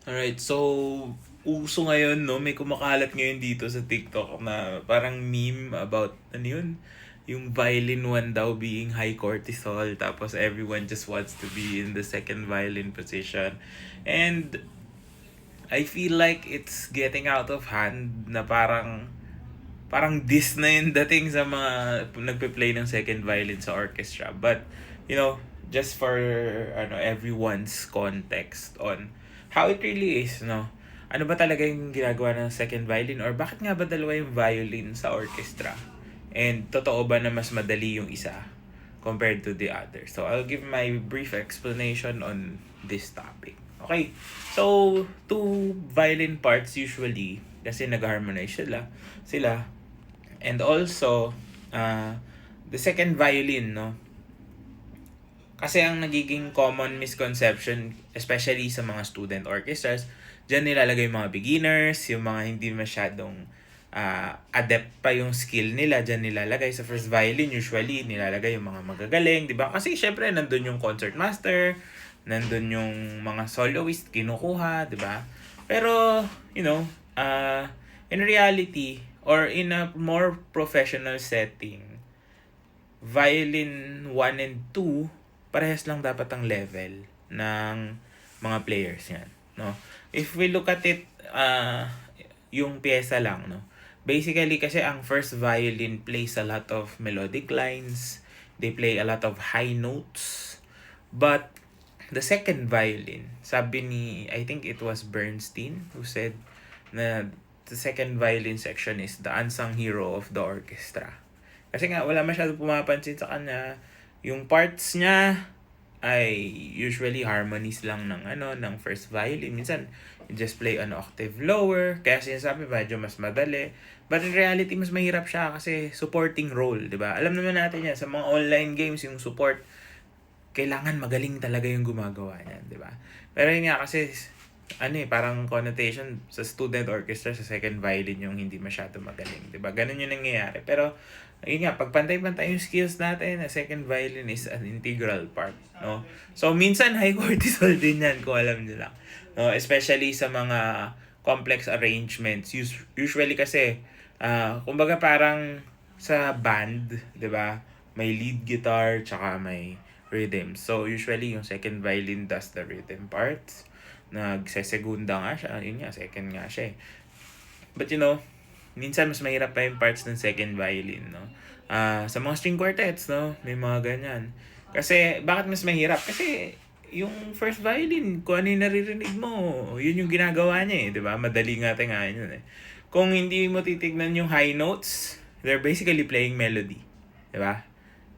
Alright, so uso ngayon, no? May kumakalat ngayon dito sa TikTok na parang meme about, ano yun? Yung violin one daw being high cortisol, tapos everyone just wants to be in the second violin position. And I feel like it's getting out of hand na parang diss na yung dating sa mga nagpe-play ng second violin sa orchestra. But, just for everyone's context on how it really is, no? Ano ba talaga yung ginagawa ng second violin or bakit nga ba dalawa yung violin sa orchestra? And totoo ba na mas madali yung isa compared to the other? So, I'll give my brief explanation on this topic. Okay, so two violin parts usually kasi nag-harmonize sila and also, the second violin, no? Kasi ang nagiging common misconception, especially sa mga student orchestras, dyan nilalagay yung mga beginners, yung mga hindi masyadong adept pa yung skill nila, dyan nilalagay. Sa first violin, usually, nilalagay yung mga magagaling, di ba? Kasi syempre, nandun yung concertmaster, nandun yung mga soloist, kinukuha, di ba? Pero, in reality, or in a more professional setting, violin 1 and 2, parehas lang dapat ang level ng mga players yan, no? If we look at it, yung pyesa lang, no? Basically, kasi ang first violin plays a lot of melodic lines, they play a lot of high notes, but the second violin, sabi ni, I think it was Bernstein who said na the second violin section is the unsung hero of the orchestra. Kasi nga, wala masyado pumapansin sa kanya. Yung parts niya ay usually harmonies lang ng first violin. Minsan, you just play an octave lower. Kaya sinasabi, medyo mas madali. But in reality, mas mahirap siya kasi supporting role, di ba? Alam naman natin yan, sa mga online games, yung support, kailangan magaling talaga yung gumagawa niyan, di ba? Pero yun nga kasi, parang connotation sa student orchestra sa second violin yung hindi masyado magaling, di ba? Ganun yung nangyayari. Pero, ayun nga, pag pantay-pantay yung skills natin, a second violin is an integral part, no? So, minsan high cortisol din yan kung alam nyo lang. No? Especially sa mga complex arrangements. Usually kasi, kumbaga parang sa band, di ba? May lead guitar, tsaka may rhythm. So, usually, yung second violin does the rhythm parts. Nagsesegunda nga siya. Yun nga, second nga siya eh. But minsan mas mahirap pa yung parts ng second violin, no? Sa mga string quartets, no? May mga ganyan. Kasi, bakit mas mahirap? Kasi, yung first violin, kung ano yung naririnig mo, yun yung ginagawa niya eh, di ba? Madali nga yun eh. Kung hindi mo titignan yung high notes, they're basically playing melody, di ba?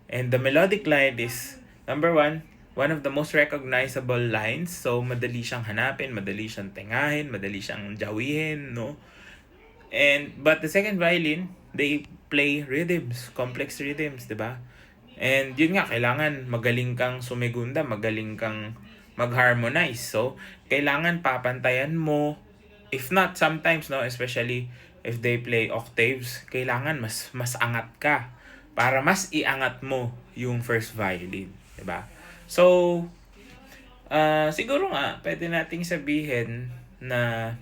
And the melodic line is, number one of the most recognizable lines. So, madali siyang hanapin, madali siyang tengahin, madali siyang jawihin, no? But the second violin, they play rhythms, complex rhythms, di ba? And yun nga, kailangan magaling kang sumigunda, magaling kang mag-harmonize. So, kailangan papantayan mo. If not, sometimes, no, especially if they play octaves, kailangan mas angat ka para mas iangat mo yung first violin, di ba? So, siguro nga, pwede nating sabihin na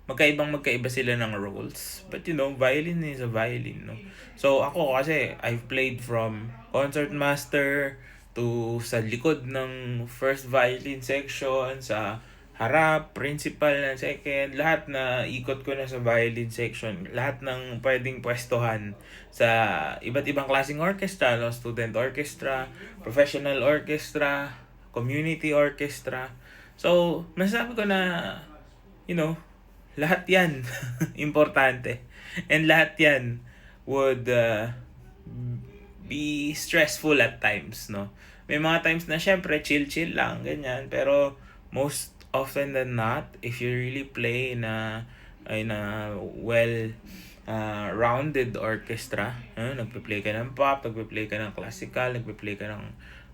magkaiba sila ng roles. But violin is a violin, no? So, ako kasi, I've played from concertmaster to sa likod ng first violin section, sa harap, principal na second, lahat na ikot ko na sa violin section, lahat ng pwedeng pwestuhan sa iba't ibang klaseng orchestra, no? Student orchestra, professional orchestra, community orchestra. So, masasabi ko na, lahat yan importante. And lahat yan would be stressful at times, no? May mga times na syempre chill lang, ganyan. Pero most often than not, if you really play in a well rounded orchestra, nagpe-play ka ng pop, nagpe-play ka ng classical, nagpe-play ka ng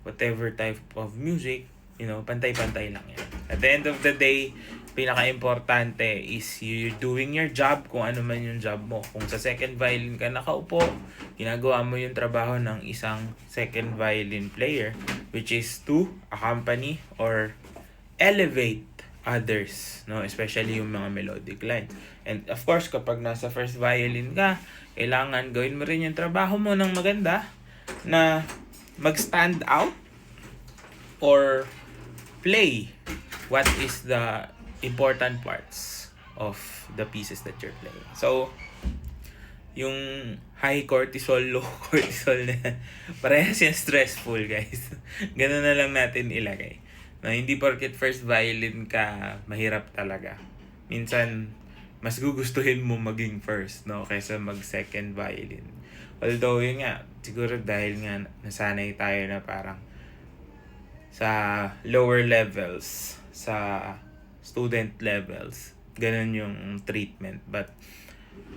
whatever type of music, pantay-pantay lang yan. At the end of the day, pinaka-importante is you're doing your job, kung ano man yung job mo. Kung sa second violin ka nakaupo, ginagawa mo yung trabaho ng isang second violin player, which is to accompany or elevate others, no? Especially yung mga melodic lines. And of course, kapag nasa first violin ka, kailangan gawin mo rin yung trabaho mo ng maganda na mag-stand out or play what is the important parts of the pieces that you're playing. So, yung high cortisol, low cortisol na parehas yung stressful, guys. Ganun na lang natin ilagay. Na hindi porket first violin ka, mahirap talaga. Minsan, mas gugustuhin mo maging first, no? Kaysa mag second violin. Although, yun nga, siguro dahil nga nasanay tayo na parang sa lower levels, sa student levels, ganun yung treatment. But,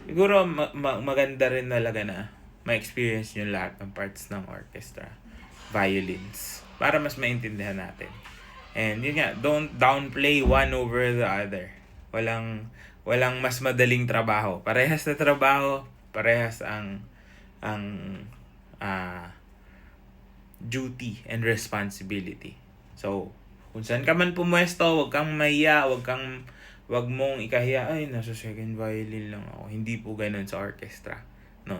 siguro maganda rin talaga na ma-experience yung lahat ng parts ng orchestra, violins, para mas maintindihan natin. And yun nga, don't downplay one over the other. Walang mas madaling trabaho. Parehas na trabaho, parehas ang duty and responsibility. So, kung saan ka man pumuesto, wag kang mahiya, wag mong ikahiya, ay, nasa second violin lang ako. Hindi po ganun sa orchestra. No?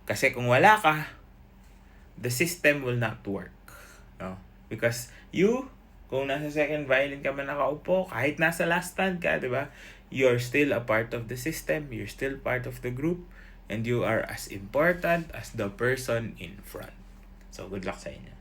Kasi kung wala ka, the system will not work. No? Because kung nasa second violin ka man nakaupo, kahit nasa last stand ka, di ba? You're still a part of the system, you're still part of the group, and you are as important as the person in front. So, good luck sa inyo.